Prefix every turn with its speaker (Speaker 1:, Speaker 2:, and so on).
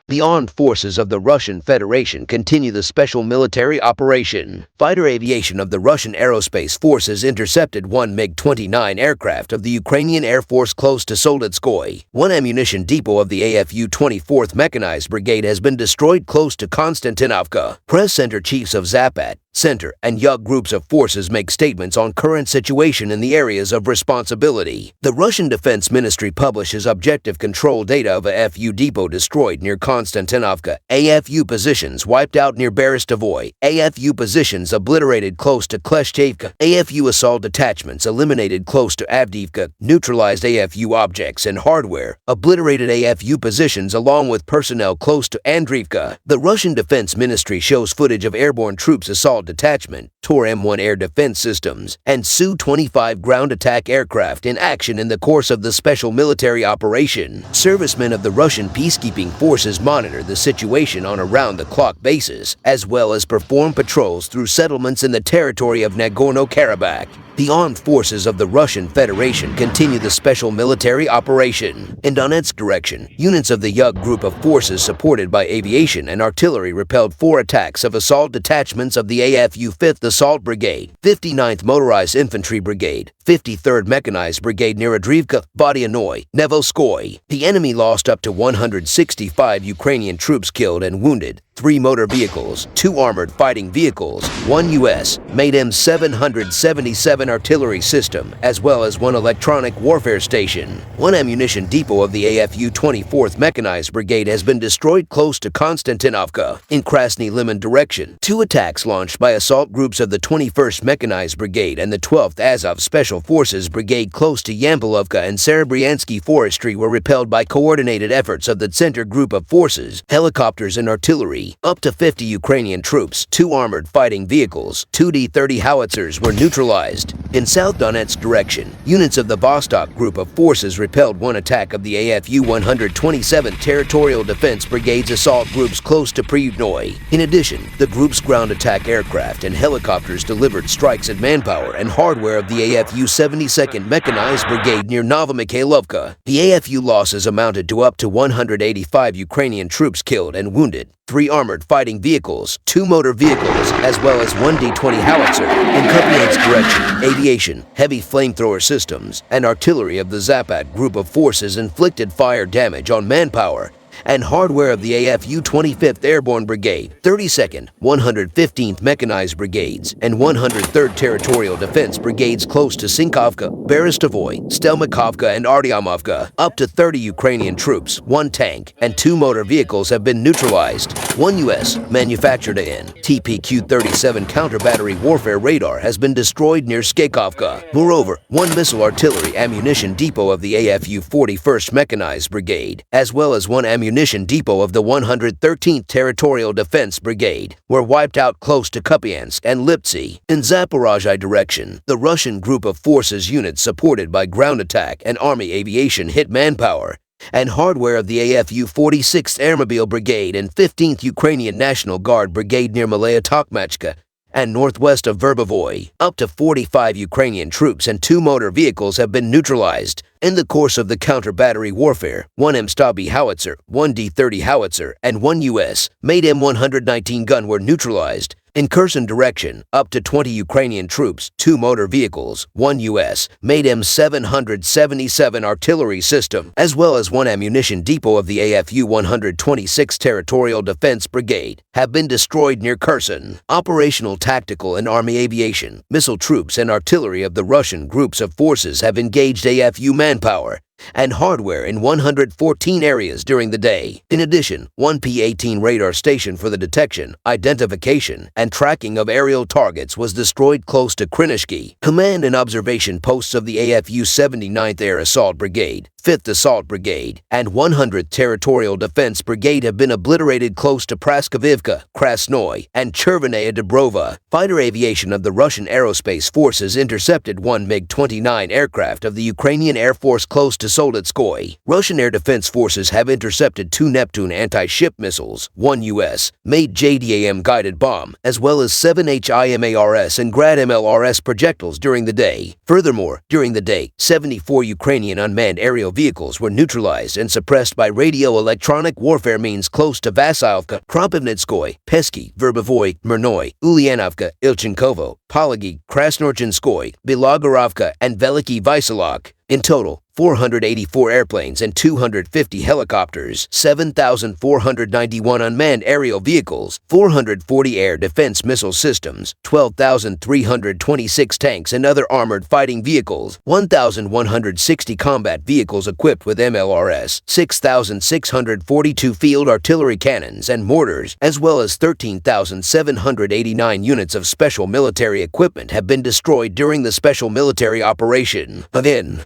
Speaker 1: The armed forces of the Russian Federation continue the special military operation. Fighter aviation of the Russian Aerospace Forces intercepted one MiG-29 aircraft of the Ukrainian Air Force close to Solitskoye. One ammunition depot of the AFU 24th Mechanized Brigade has been destroyed close to Konstantinovka. Press center chiefs of Zapat, Center, and Yug groups of forces make statements on current situation in the areas of responsibility. The Russian Defense Ministry publishes objective control data of a FU depot destroyed near Konstantinovka, AFU positions wiped out near Berestovoy, AFU positions obliterated close to Kleshchevka, AFU assault detachments eliminated close to Avdiivka, neutralized AFU objects and hardware, obliterated AFU positions along with personnel close to Andriivka. The Russian Defense Ministry shows footage of airborne troops assault detachment, Tor M1 air defense systems, and Su-25 ground attack aircraft in action in the course of the special military operation. Servicemen of the Russian peacekeeping forces monitor the situation on a round-the-clock basis, as well as perform patrols through settlements in the territory of Nagorno-Karabakh. The armed forces of the Russian Federation continue the special military operation. In Donetsk direction, units of the Yug group of forces supported by aviation and artillery repelled 4 attacks of assault detachments of the AFU 5th Assault Brigade, 59th Motorized Infantry Brigade, 53rd Mechanized Brigade near Adriivka, Vodyanoy, Nevelskoye. The enemy lost up to 165 Ukrainian troops killed and wounded, 3 motor vehicles, 2 armored fighting vehicles, 1 U.S.-made M777 artillery system, as well as 1 electronic warfare station. 1 ammunition depot of the AFU 24th Mechanized Brigade has been destroyed close to Konstantinovka. In Krasny Liman direction, 2 attacks launched by assault groups of the 21st Mechanized Brigade and the 12th Azov Special Forces Brigade close to Yampilovka and Serebryansky Forestry were repelled by coordinated efforts of the Center Group of Forces, helicopters and artillery. Up to 50 Ukrainian troops, 2 armored fighting vehicles, 2 D-30 howitzers were neutralized. In South Donetsk direction, units of the Vostok Group of Forces repelled 1 attack of the AFU 127th Territorial Defense Brigade's assault groups close to Priyutnoy. In addition, the group's ground attack aircraft and helicopters delivered strikes at manpower and hardware of the AFU 72nd Mechanized Brigade near Novomikhalovka. The AFU losses amounted to up to 185 Ukrainian troops killed and wounded, 3 armored fighting vehicles, 2 motor vehicles, as well as 1 D-20 howitzer, in comprehensive direction, aviation, heavy flamethrower systems, and artillery of the Zapad group of forces inflicted fire damage on manpower and hardware of the AFU 25th Airborne Brigade, 32nd, 115th Mechanized Brigades, and 103rd Territorial Defense Brigades close to Sinkovka, Berestovoy, Stelmakovka, and Artyomovka. Up to 30 Ukrainian troops, 1 tank, and 2 motor vehicles have been neutralized. 1 U.S. manufactured in TPQ-37 counter-battery warfare radar has been destroyed near Skakovka. Moreover, 1 missile artillery ammunition depot of the AFU 41st Mechanized Brigade, as well as 1 ammunition depot of the 113th Territorial Defense Brigade, were wiped out close to Kupiansk and Liptsy. In Zaporozhye direction, the Russian group of forces units supported by ground attack and army aviation hit manpower and hardware of the AFU 46th Airmobile Brigade and 15th Ukrainian National Guard Brigade near Malaya Tokmachka and northwest of Verbovoy. Up to 45 Ukrainian troops and 2 motor vehicles have been neutralized. In the course of the counter-battery warfare, 1 Msta-S howitzer, 1 D-30 howitzer, and 1 U.S.-made M119 gun were neutralized. In Kherson direction, up to 20 Ukrainian troops, 2 motor vehicles, 1 U.S.-made M777 artillery system, as well as 1 ammunition depot of the AFU 126th Territorial Defense Brigade, have been destroyed near Kherson. Operational, tactical, and army aviation, missile troops, and artillery of the Russian groups of forces have engaged AFU manpower and hardware in 114 areas during the day. In addition, 1 P-18 radar station for the detection, identification, and tracking of aerial targets was destroyed close to Krinishki. Command and observation posts of the AFU 79th Air Assault Brigade, 5th Assault Brigade, and 100th Territorial Defense Brigade have been obliterated close to Praskovivka, Krasnoy, and Chervenaya Dubrova. Fighter aviation of the Russian aerospace forces intercepted 1 MiG-29 aircraft of the Ukrainian Air Force close to Solitskoy. Russian Air Defense Forces have intercepted 2 Neptune anti-ship missiles, 1 U.S.-made JDAM guided bomb, as well as 7 HIMARS and Grad MLRS projectiles during the day. Furthermore, during the day, 74 Ukrainian unmanned aerial vehicles were neutralized and suppressed by radio-electronic warfare means close to Vasilovka, Kropivnitskoy, Pesky, Verbovoy, Mirnoy, Ulyanovka, Ilchenkovo, Pologi, Krasnorchinskoy, Bilogorovka, and Veliki Vyselok. In total, 484 airplanes and 250 helicopters, 7,491 unmanned aerial vehicles, 440 air defense missile systems, 12,326 tanks and other armored fighting vehicles, 1,160 combat vehicles equipped with MLRS, 6,642 field artillery cannons and mortars, as well as 13,789 units of special military equipment have been destroyed during the special military operation. Again,